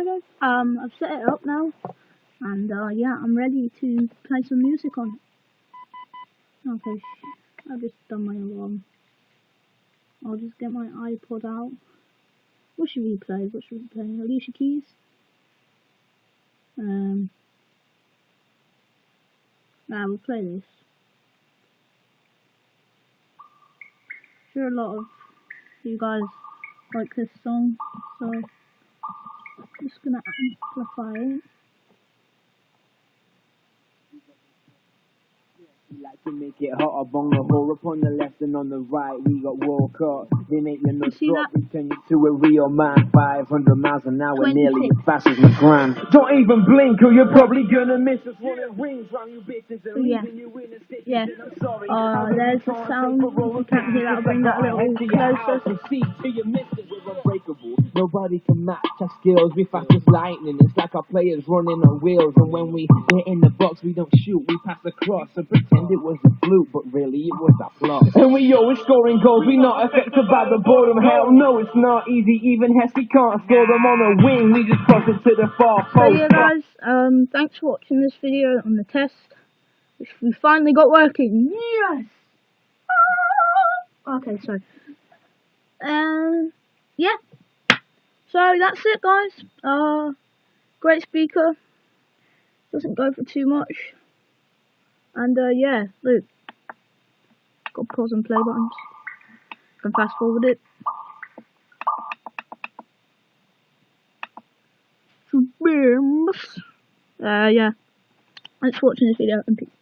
guys. I've set it up now, and yeah, I'm ready to play some music on it. Okay, I've just done my alarm. I'll just get my iPod out. What should we play? Alicia Keys? Nah, we'll play this. Sure, a lot of you guys like this song, so I'm just gonna amplify it. We like to make it hotter, bong the hole up on the left and on the right. We got World Cup, they make your nuts drop. We turn you to a real man, 500 miles an hour, 26. nearly as fast as McGran. Don't even blink or you're probably gonna miss us. Running rings round you bitches and leaving you in a stitches. Yeah. And I'm sorry, There's the sound. If you can't hear that, I'll bring that a little closer. See till you miss it. We're unbreakable. Nobody can match our skills. We fast as lightning. It's like our players running on wheels. And when we get in the box, we don't shoot. We pass across and pretend it was a fluke, but really it was a flop. And we always scoring goals. We not affected by the boredom. Hell no, it's not easy. Even Heskey can't score them on a wing. We just cross it to the far post. So yeah, guys. Thanks for watching this video on the test, which we finally got working. Yes. Okay, so yeah. So that's it, guys. Great speaker. Doesn't go for too much. And yeah, look. Got pause and play buttons. Can fast forward it. Yeah. Thanks for watching this video and peace.